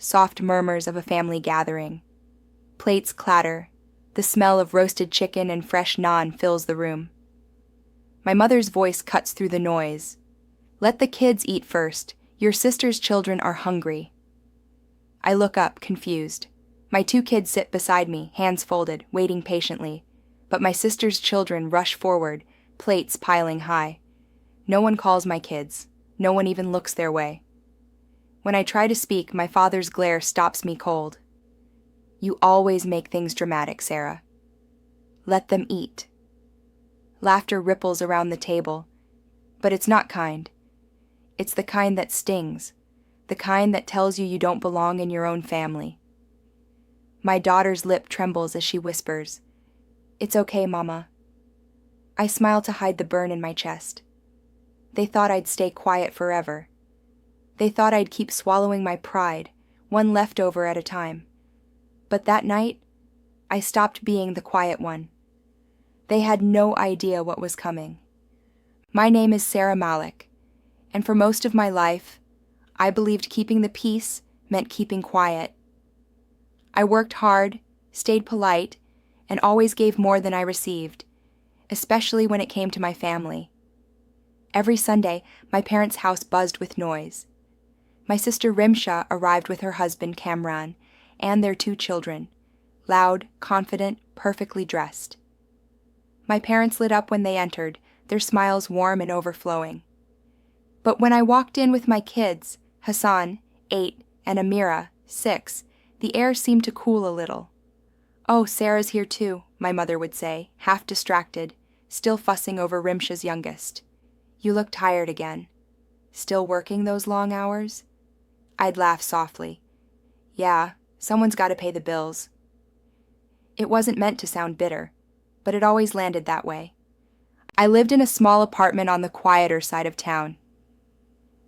soft murmurs of a family gathering. Plates clatter. The smell of roasted chicken and fresh naan fills the room. My mother's voice cuts through the noise. "Let the kids eat first. Your sister's children are hungry." I look up, confused. My 2 kids sit beside me, hands folded, waiting patiently. But my sister's children rush forward, plates piling high. No one calls my kids. No one even looks their way. When I try to speak, my father's glare stops me cold. "You always make things dramatic, Sarah. Let them eat." Laughter ripples around the table, but it's not kind. It's the kind that stings, the kind that tells you don't belong in your own family. My daughter's lip trembles as she whispers, "It's okay, Mama." I smile to hide the burn in my chest. They thought I'd stay quiet forever. They thought I'd keep swallowing my pride, one leftover at a time. But that night, I stopped being the quiet one. They had no idea what was coming. My name is Sarah Malik, and for most of my life, I believed keeping the peace meant keeping quiet. I worked hard, stayed polite, and always gave more than I received, especially when it came to my family. Every Sunday, my parents' house buzzed with noise. My sister Rimsha arrived with her husband Kamran and their 2 children, loud, confident, perfectly dressed. My parents lit up when they entered, their smiles warm and overflowing. But when I walked in with my kids, Hassan, 8, and Amira, 6, the air seemed to cool a little. "Oh, Sarah's here too," my mother would say, half distracted, still fussing over Rimsha's youngest. "You look tired again. Still working those long hours?" I'd laugh softly. "Yeah, someone's got to pay the bills." It wasn't meant to sound bitter, but it always landed that way. I lived in a small apartment on the quieter side of town.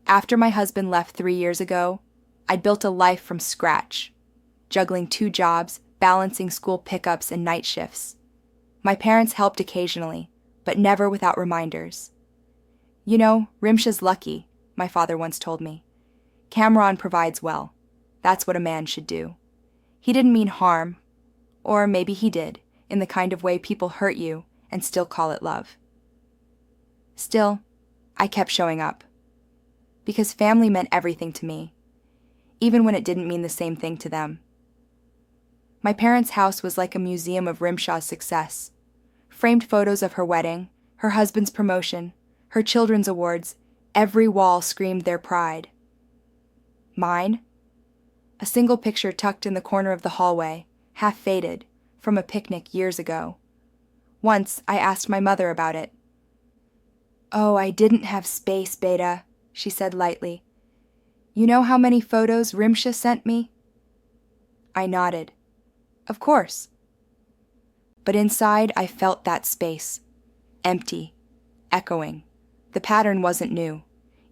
After my husband left 3 years ago, I'd built a life from scratch, juggling 2 jobs, balancing school pickups and night shifts. My parents helped occasionally, but never without reminders. "You know, Rimsha's lucky," my father once told me. "Kamran provides well. That's what a man should do." He didn't mean harm, or maybe he did, in the kind of way people hurt you and still call it love. Still, I kept showing up. Because family meant everything to me, even when it didn't mean the same thing to them. My parents' house was like a museum of Rimsha's success. Framed photos of her wedding, her husband's promotion, her children's awards, every wall screamed their pride. Mine? A single picture tucked in the corner of the hallway, half faded, from a picnic years ago. Once, I asked my mother about it. "Oh, I didn't have space, Beta," she said lightly. "You know how many photos Rimsha sent me?" I nodded. "Of course." But inside, I felt that space. Empty. Echoing. The pattern wasn't new.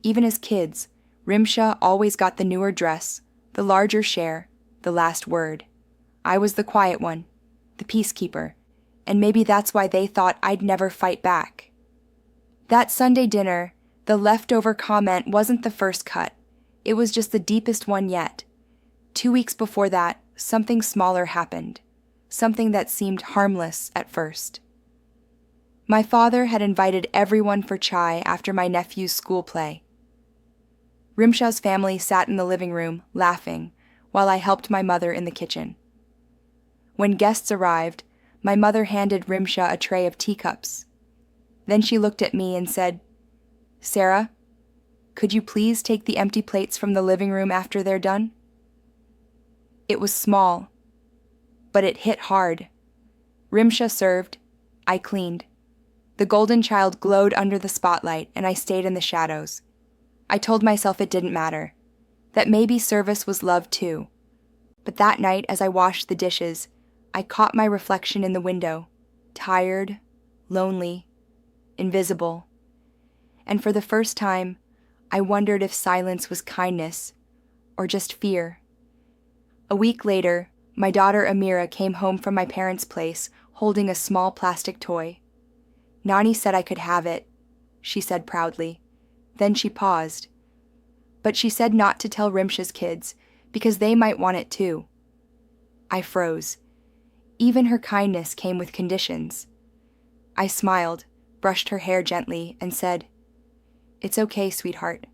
Even as kids, Rimsha always got the newer dress, the larger share, the last word. I was the quiet one, the peacekeeper, and maybe that's why they thought I'd never fight back. That Sunday dinner, the leftover comment wasn't the first cut. It was just the deepest one yet. 2 weeks before that, something smaller happened. Something that seemed harmless at first. My father had invited everyone for chai after my nephew's school play. Rimsha's family sat in the living room, laughing, while I helped my mother in the kitchen. When guests arrived, my mother handed Rimsha a tray of teacups. Then she looked at me and said, "Sarah, could you please take the empty plates from the living room after they're done?" It was small, but it hit hard. Rimsha served, I cleaned. The golden child glowed under the spotlight, and I stayed in the shadows. I told myself it didn't matter, that maybe service was love too. But that night, as I washed the dishes, I caught my reflection in the window, tired, lonely, invisible. And for the first time, I wondered if silence was kindness or just fear. A week later, my daughter Amira came home from my parents' place holding a small plastic toy. "Nani said I could have it," she said proudly. Then she paused. "But she said not to tell Rimsha's kids, because they might want it too. I froze. Even her kindness came with conditions. I smiled, brushed her hair gently, and said, "It's okay, sweetheart."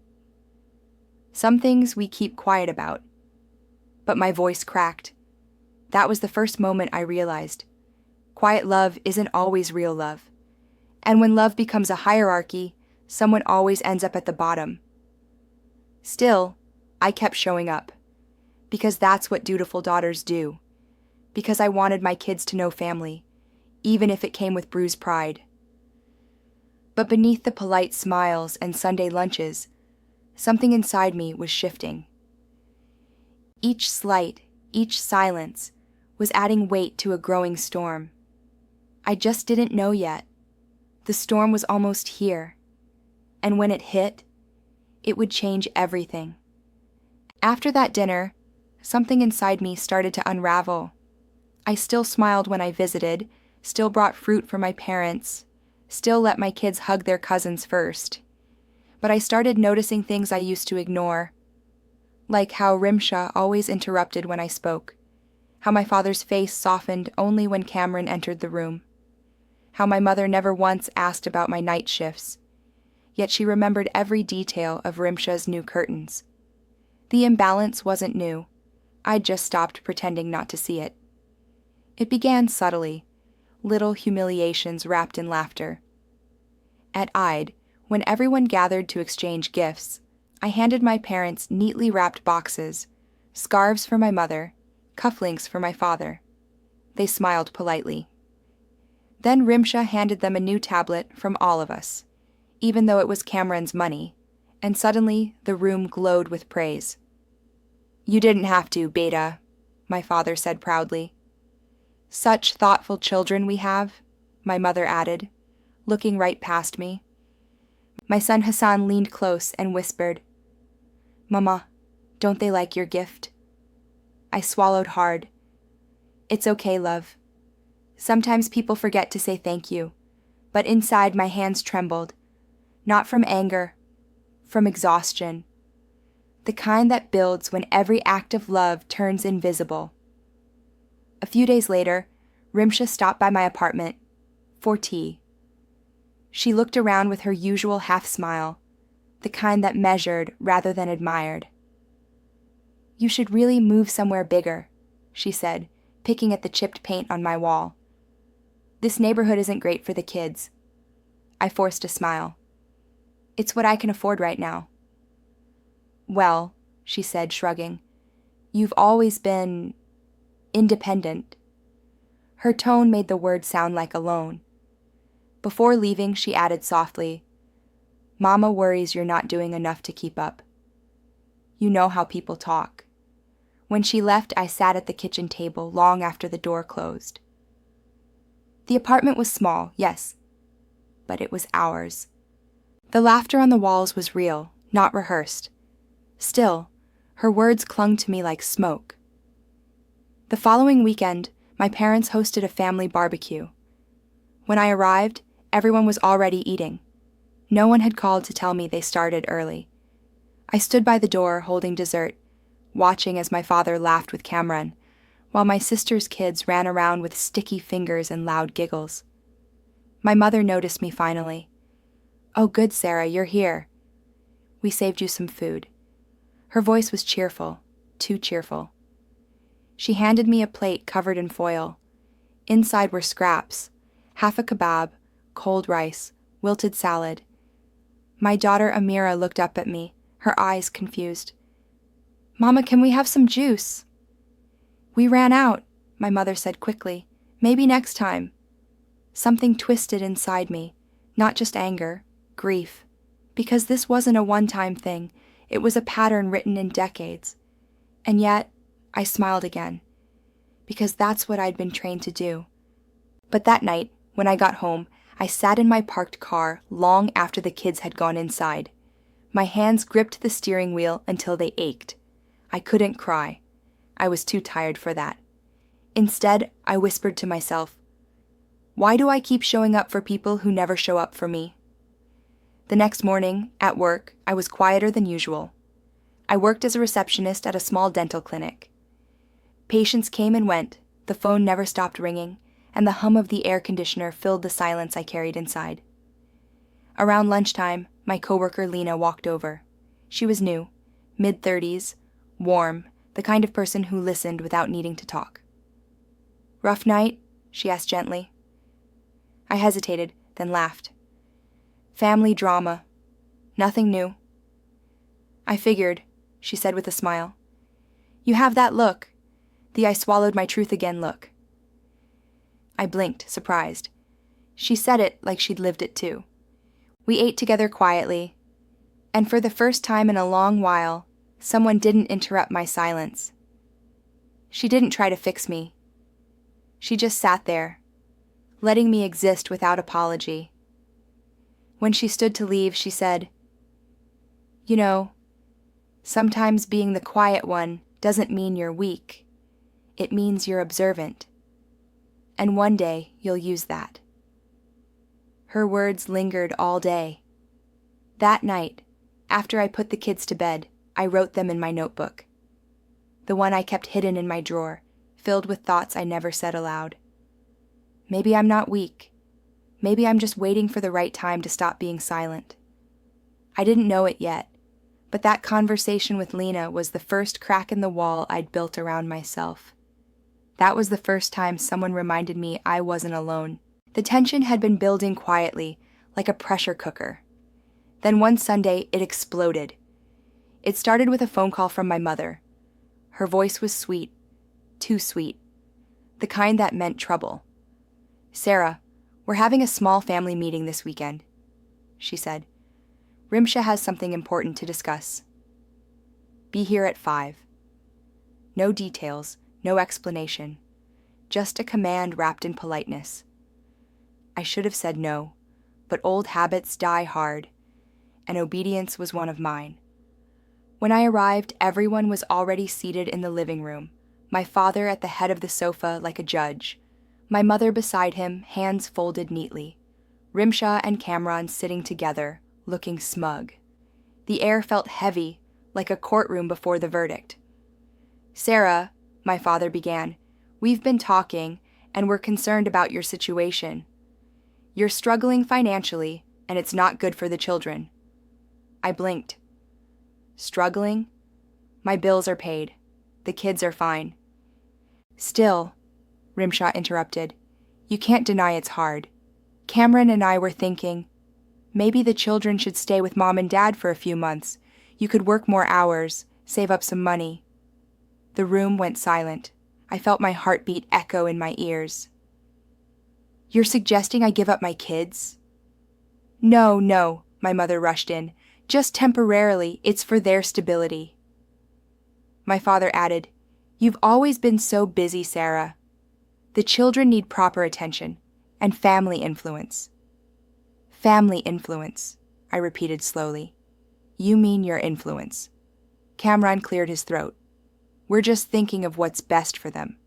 Some things we keep quiet about. But my voice cracked. That was the first moment I realized. Quiet love isn't always real love. And when love becomes a hierarchy, someone always ends up at the bottom. Still, I kept showing up. Because that's what dutiful daughters do. Because I wanted my kids to know family, even if it came with bruised pride. But beneath the polite smiles and Sunday lunches, something inside me was shifting. Each slight, each silence, was adding weight to a growing storm. I just didn't know yet. The storm was almost here. And when it hit, it would change everything. After that dinner, something inside me started to unravel. I still smiled when I visited, still brought fruit for my parents, still let my kids hug their cousins first. But I started noticing things I used to ignore, like how Rimsha always interrupted when I spoke, how my father's face softened only when Cameron entered the room, how my mother never once asked about my night shifts, yet she remembered every detail of Rimsha's new curtains. The imbalance wasn't new. I'd just stopped pretending not to see it. It began subtly, little humiliations wrapped in laughter. At Eid, when everyone gathered to exchange gifts, I handed my parents neatly wrapped boxes, scarves for my mother, cufflinks for my father. They smiled politely. Then Rimsha handed them a new tablet from all of us, even though it was Cameron's money, and suddenly the room glowed with praise. "You didn't have to, Beta," my father said proudly. "Such thoughtful children we have," my mother added, looking right past me. My son Hassan leaned close and whispered, "Mama, don't they like your gift?" I swallowed hard. "It's okay, love. Sometimes people forget to say thank you, but inside my hands trembled, not from anger, from exhaustion. The kind that builds when every act of love turns invisible. A few days later, Rimsha stopped by my apartment for tea. She looked around with her usual half-smile, the kind that measured rather than admired. "You should really move somewhere bigger," she said, picking at the chipped paint on my wall. "This neighborhood isn't great for the kids." I forced a smile. "It's what I can afford right now." "Well," she said, shrugging, "you've always been independent." Her tone made the word sound like a loan. Before leaving, she added softly, "Mama worries you're not doing enough to keep up. You know how people talk." When she left, I sat at the kitchen table long after the door closed. The apartment was small, yes, but it was ours. The laughter on the walls was real, not rehearsed. Still, her words clung to me like smoke. The following weekend, my parents hosted a family barbecue. When I arrived, everyone was already eating. No one had called to tell me they started early. I stood by the door holding dessert, watching as my father laughed with Cameron, while my sister's kids ran around with sticky fingers and loud giggles. My mother noticed me finally. "Oh, good, Sarah, you're here. We saved you some food." Her voice was cheerful, too cheerful. She handed me a plate covered in foil. Inside were scraps, half a kebab, cold rice, wilted salad. My daughter Amira looked up at me, her eyes confused. "Mama, can we have some juice?" "We ran out," my mother said quickly. "Maybe next time." Something twisted inside me, not just anger, grief, because this wasn't a one-time thing. It was a pattern written in decades. And yet, I smiled again, because that's what I'd been trained to do. But that night, when I got home, I sat in my parked car long after the kids had gone inside. My hands gripped the steering wheel until they ached. I couldn't cry. I was too tired for that. Instead, I whispered to myself, "Why do I keep showing up for people who never show up for me?" The next morning, at work, I was quieter than usual. I worked as a receptionist at a small dental clinic. Patients came and went, the phone never stopped ringing, and the hum of the air conditioner filled the silence I carried inside. Around lunchtime, my coworker Lena walked over. She was new, mid-30s, warm, the kind of person who listened without needing to talk. "Rough night?" she asked gently. I hesitated, then laughed. "Family drama. Nothing new." "I figured," she said with a smile. "You have that look. The I swallowed my truth again look." I blinked, surprised. She said it like she'd lived it too. We ate together quietly, and for the first time in a long while, someone didn't interrupt my silence. She didn't try to fix me. She just sat there, letting me exist without apology. When she stood to leave, she said, "You know, sometimes being the quiet one doesn't mean you're weak. It means you're observant. And one day you'll use that." Her words lingered all day. That night, after I put the kids to bed, I wrote them in my notebook. The one I kept hidden in my drawer, filled with thoughts I never said aloud. Maybe I'm not weak. Maybe I'm just waiting for the right time to stop being silent. I didn't know it yet, but that conversation with Lena was the first crack in the wall I'd built around myself. That was the first time someone reminded me I wasn't alone. The tension had been building quietly, like a pressure cooker. Then one Sunday, it exploded. It started with a phone call from my mother. Her voice was sweet, too sweet, the kind that meant trouble. "Sarah, we're having a small family meeting this weekend," she said. "Rimsha has something important to discuss. Be here at 5. No details, no explanation, just a command wrapped in politeness." I should have said no, but old habits die hard, and obedience was one of mine. When I arrived, everyone was already seated in the living room, my father at the head of the sofa like a judge, my mother beside him, hands folded neatly, Rimsha and Kamran sitting together, looking smug. The air felt heavy, like a courtroom before the verdict. "Sarah," my father began, "we've been talking, and we're concerned about your situation. You're struggling financially, and it's not good for the children." I blinked. Struggling? My bills are paid. The kids are fine. "Still," Rimsha interrupted, "you can't deny it's hard. Cameron and I were thinking, maybe the children should stay with Mom and Dad for a few months. You could work more hours, save up some money." The room went silent. I felt my heartbeat echo in my ears. "You're suggesting I give up my kids?" No, my mother rushed in. "Just temporarily, it's for their stability." My father added, "You've always been so busy, Sarah. The children need proper attention, and family influence." "Family influence," I repeated slowly. "You mean your influence." Kamran cleared his throat. "We're just thinking of what's best for them."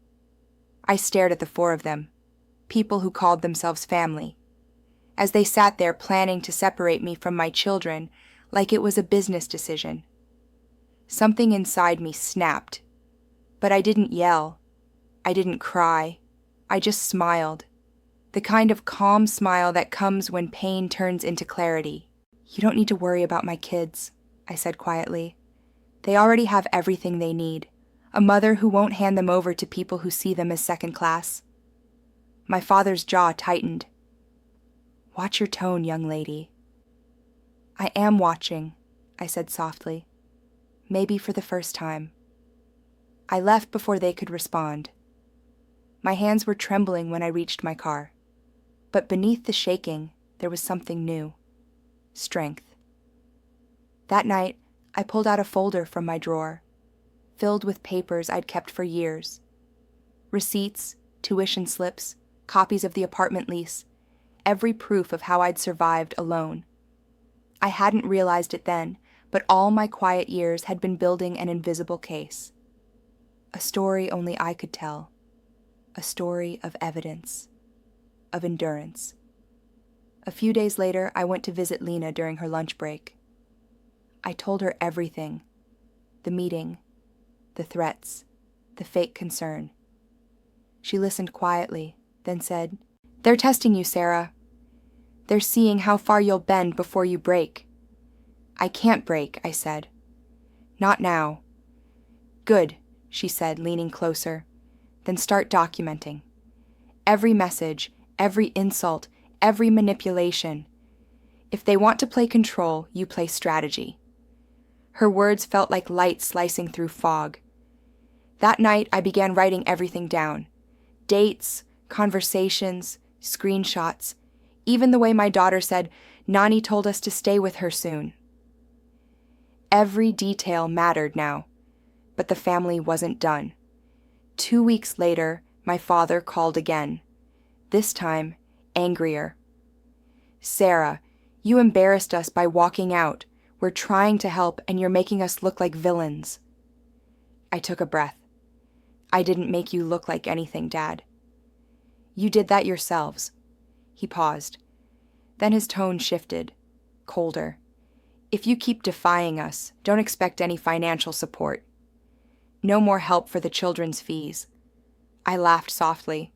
I stared at the 4 of them, people who called themselves family, as they sat there planning to separate me from my children like it was a business decision. Something inside me snapped, but I didn't yell. I didn't cry. I just smiled, the kind of calm smile that comes when pain turns into clarity. "You don't need to worry about my kids," I said quietly. "They already have everything they need. A mother who won't hand them over to people who see them as second class." My father's jaw tightened. "Watch your tone, young lady." "I am watching," I said softly. Maybe for the first time. I left before they could respond. My hands were trembling when I reached my car. But beneath the shaking, there was something new. Strength. That night, I pulled out a folder from my drawer, filled with papers I'd kept for years. Receipts, tuition slips, copies of the apartment lease, every proof of how I'd survived alone. I hadn't realized it then, but all my quiet years had been building an invisible case. A story only I could tell. A story of evidence. Of endurance. A few days later, I went to visit Lena during her lunch break. I told her everything. the meeting, the threats, the fake concern. She listened quietly, then said, "They're testing you, Sarah. They're seeing how far you'll bend before you break." "I can't break," I said. "Not now." "Good," she said, leaning closer. "Then start documenting. Every message, every insult, every manipulation. If they want to play control, you play strategy." Her words felt like light slicing through fog. That night, I began writing everything down. Dates, conversations, screenshots, even the way my daughter said, "Nani told us to stay with her soon." Every detail mattered now, but the family wasn't done. 2 weeks later, my father called again, this time angrier. "Sarah, you embarrassed us by walking out. We're trying to help, and you're making us look like villains." I took a breath. "I didn't make you look like anything, Dad." "You did that yourselves." He paused. Then his tone shifted, colder. "If you keep defying us, don't expect any financial support. No more help for the children's fees." I laughed softly.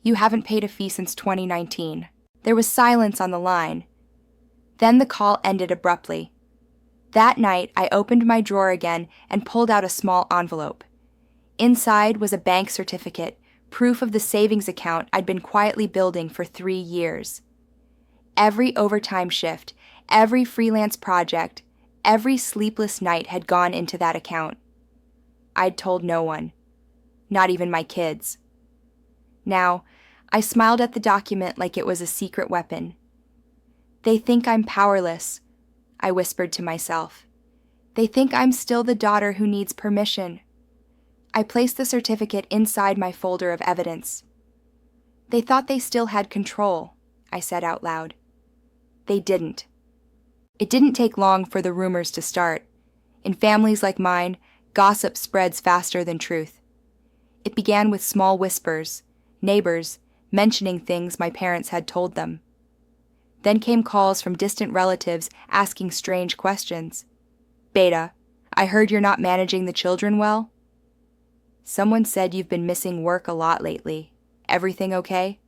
"You haven't paid a fee since 2019. There was silence on the line. Then the call ended abruptly. That night, I opened my drawer again and pulled out a small envelope. Inside was a bank certificate, proof of the savings account I'd been quietly building for 3 years. Every overtime shift, every freelance project, every sleepless night had gone into that account. I'd told no one, not even my kids. Now, I smiled at the document like it was a secret weapon. "They think I'm powerless," I whispered to myself. "They think I'm still the daughter who needs permission." I placed the certificate inside my folder of evidence. "They thought they still had control," I said out loud. They didn't. It didn't take long for the rumors to start. In families like mine, gossip spreads faster than truth. It began with small whispers, neighbors mentioning things my parents had told them. Then came calls from distant relatives asking strange questions. "Beta, I heard you're not managing the children well?" "Someone said you've been missing work a lot lately. Everything okay?"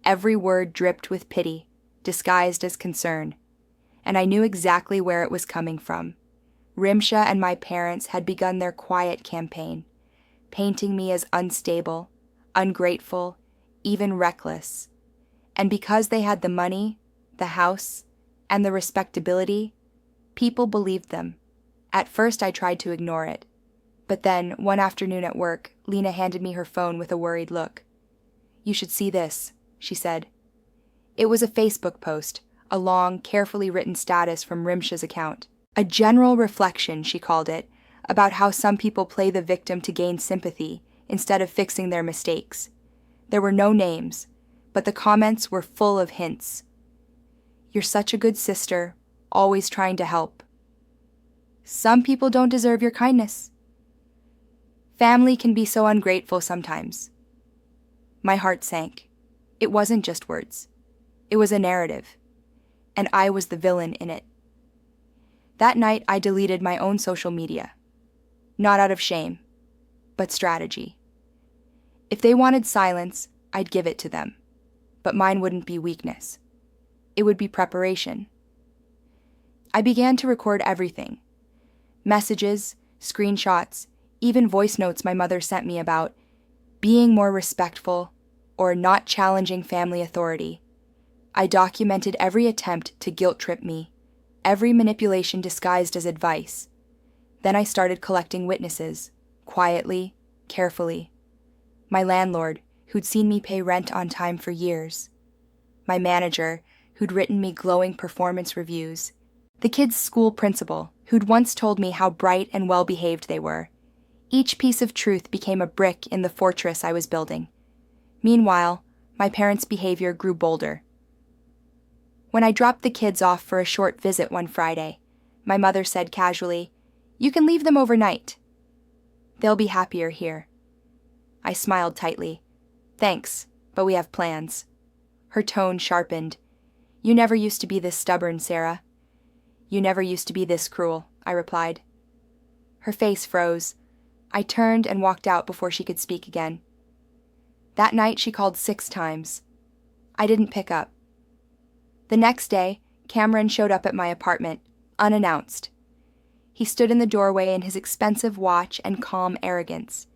Every word dripped with pity, disguised as concern, and I knew exactly where it was coming from. Rimsha and my parents had begun their quiet campaign, painting me as unstable, ungrateful, even reckless. And because they had the money, the house, and the respectability, people believed them. At first I tried to ignore it. But then, one afternoon at work, Lena handed me her phone with a worried look. "You should see this," she said. It was a Facebook post, a long, carefully written status from Rimsha's account. A general reflection, she called it, about how some people play the victim to gain sympathy instead of fixing their mistakes. There were no names, but the comments were full of hints. "You're such a good sister, always trying to help." "Some people don't deserve your kindness." "Family can be so ungrateful sometimes." My heart sank. It wasn't just words. It was a narrative, and I was the villain in it. That night, I deleted my own social media. Not out of shame, but strategy. If they wanted silence, I'd give it to them. But mine wouldn't be weakness. It would be preparation. I began to record everything. Messages, screenshots, even voice notes my mother sent me about being more respectful or not challenging family authority. I documented every attempt to guilt-trip me, every manipulation disguised as advice. Then I started collecting witnesses, quietly, carefully. My landlord, who'd seen me pay rent on time for years. My manager, who'd written me glowing performance reviews. The kids' school principal, who'd once told me how bright and well-behaved they were. Each piece of truth became a brick in the fortress I was building. Meanwhile, my parents' behavior grew bolder. When I dropped the kids off for a short visit one Friday, my mother said casually, "You can leave them overnight. They'll be happier here." I smiled tightly. "Thanks, but we have plans." Her tone sharpened. "You never used to be this stubborn, Sarah." "You never used to be this cruel," I replied. Her face froze. I turned and walked out before she could speak again. That night she called 6 times. I didn't pick up. The next day, Cameron showed up at my apartment, unannounced. He stood in the doorway in his expensive watch and calm arrogance.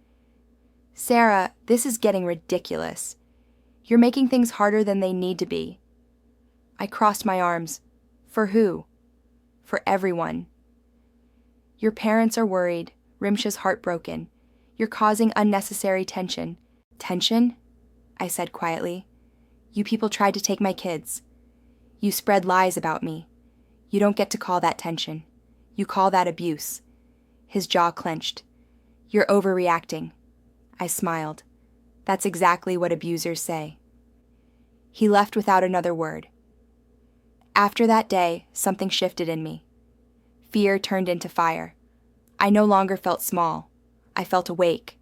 "Sarah, this is getting ridiculous. You're making things harder than they need to be." I crossed my arms. For who? For everyone. "Your parents are worried. Rimsha's heartbroken. You're causing unnecessary tension." "Tension?" I said quietly. "You people tried to take my kids. You spread lies about me. You don't get to call that tension. You call that abuse." His jaw clenched. "You're overreacting." I smiled. That's exactly what abusers say. He left without another word. After that day, something shifted in me. Fear turned into fire. I no longer felt small. I felt awake.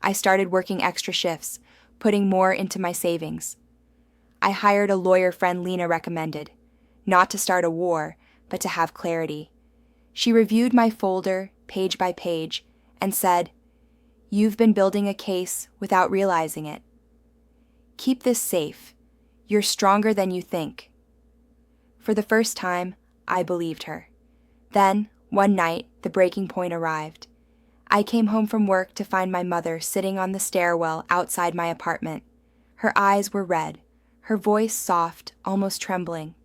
I started working extra shifts, putting more into my savings. I hired a lawyer friend Lena recommended, not to start a war, but to have clarity. She reviewed my folder, page by page, and said, "You've been building a case without realizing it. Keep this safe. You're stronger than you think." For the first time, I believed her. Then, one night, the breaking point arrived. I came home from work to find my mother sitting on the stairwell outside my apartment. Her eyes were red, her voice soft, almost trembling.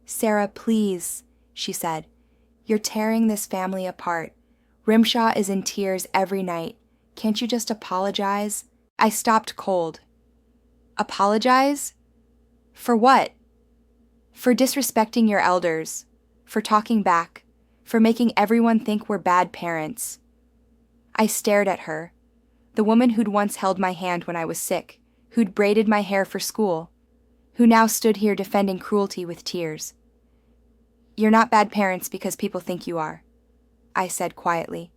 "Sarah, please," she said. "You're tearing this family apart. Rimshaw is in tears every night. Can't you just apologize?" I stopped cold. Apologize? For what? For disrespecting your elders, for talking back, for making everyone think we're bad parents. I stared at her, the woman who'd once held my hand when I was sick, who'd braided my hair for school, who now stood here defending cruelty with tears. "You're not bad parents because people think you are," I said quietly.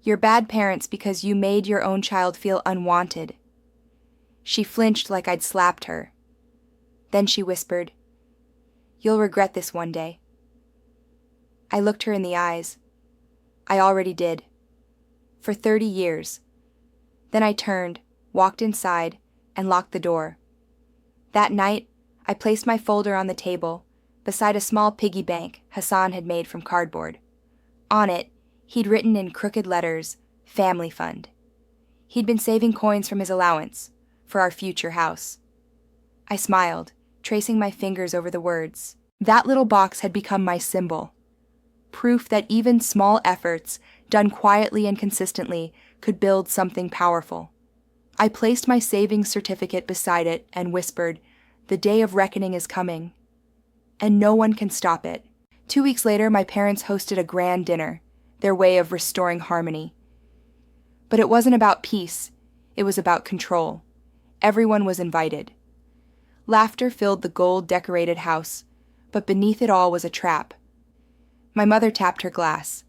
"You're bad parents because you made your own child feel unwanted." She flinched like I'd slapped her. Then she whispered, "You'll regret this one day." I looked her in the eyes. I already did. For 30 years. Then I turned, walked inside, and locked the door. That night, I placed my folder on the table, beside a small piggy bank Hassan had made from cardboard. On it, he'd written in crooked letters, "Family Fund." He'd been saving coins from his allowance, for our future house. I smiled, tracing my fingers over the words. That little box had become my symbol. Proof that even small efforts, done quietly and consistently, could build something powerful. I placed my savings certificate beside it and whispered, "The day of reckoning is coming." And no one can stop it. 2 weeks later, my parents hosted a grand dinner, their way of restoring harmony. But it wasn't about peace, it was about control. Everyone was invited. Laughter filled the gold-decorated house, but beneath it all was a trap. My mother tapped her glass.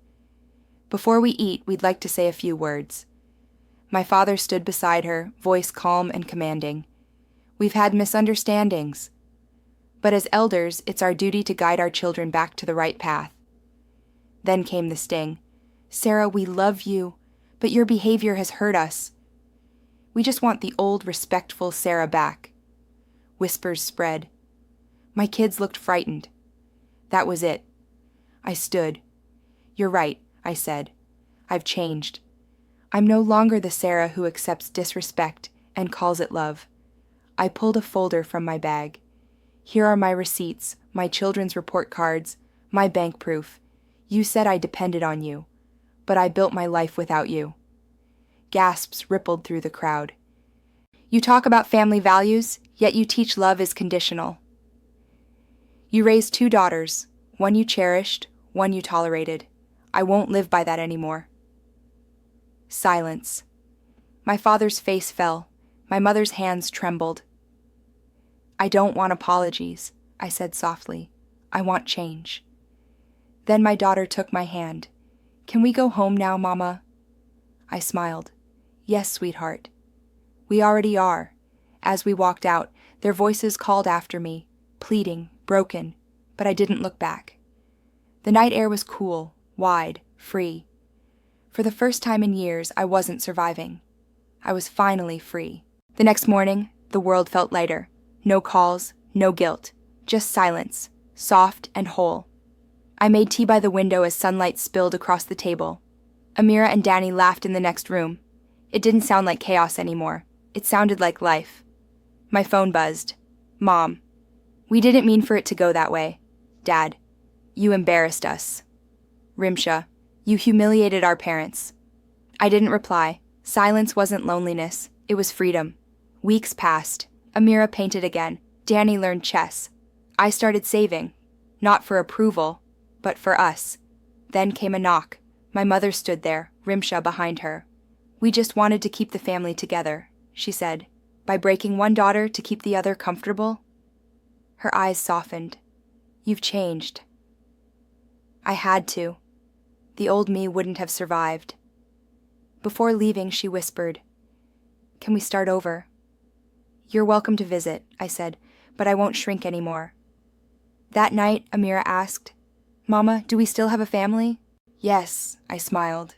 "Before we eat, we'd like to say a few words." My father stood beside her, voice calm and commanding. "We've had misunderstandings. But as elders, it's our duty to guide our children back to the right path." Then came the sting. "Sarah, we love you, but your behavior has hurt us. We just want the old, respectful Sarah back." Whispers spread. My kids looked frightened. That was it. I stood. "You're right," I said. "I've changed. I'm no longer the Sarah who accepts disrespect and calls it love." I pulled a folder from my bag. "Here are my receipts, my children's report cards, my bank proof. You said I depended on you, but I built my life without you." Gasps rippled through the crowd. "You talk about family values, yet you teach love is conditional. You raised 2 daughters, one you cherished, one you tolerated. I won't live by that anymore." Silence. My father's face fell. My mother's hands trembled. "I don't want apologies," I said softly. "I want change." Then my daughter took my hand. "Can we go home now, Mama?" I smiled. "Yes, sweetheart." "We already are." As we walked out, their voices called after me, pleading, broken, but I didn't look back. The night air was cool, wide, free. For the first time in years, I wasn't surviving. I was finally free. The next morning, the world felt lighter. No calls, no guilt, just silence, soft and whole. I made tea by the window as sunlight spilled across the table. Amira and Danny laughed in the next room. It didn't sound like chaos anymore. It sounded like life. My phone buzzed. Mom. We didn't mean for it to go that way. Dad. You embarrassed us. Rimsha. You humiliated our parents. I didn't reply. Silence wasn't loneliness. It was freedom. Weeks passed. Amira painted again. Danny learned chess. I started saving. Not for approval, but for us. Then came a knock. My mother stood there, Rimsha behind her. We just wanted to keep the family together, she said. By breaking one daughter to keep the other comfortable? Her eyes softened. You've changed. I had to. The old me wouldn't have survived. Before leaving, she whispered, Can we start over? You're welcome to visit, I said, but I won't shrink anymore. That night, Amira asked, Mama, do we still have a family? Yes, I smiled.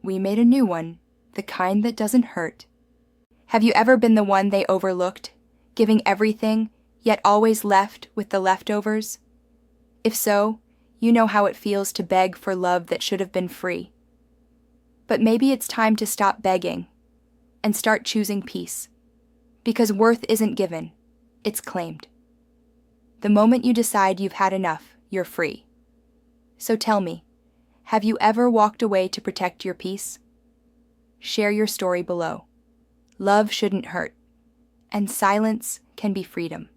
We made a new one, the kind that doesn't hurt. Have you ever been the one they overlooked, giving everything, yet always left with the leftovers? If so, you know how it feels to beg for love that should have been free. But maybe it's time to stop begging and start choosing peace. Because worth isn't given, it's claimed. The moment you decide you've had enough, you're free. So tell me, have you ever walked away to protect your peace? Share your story below. Love shouldn't hurt, and silence can be freedom.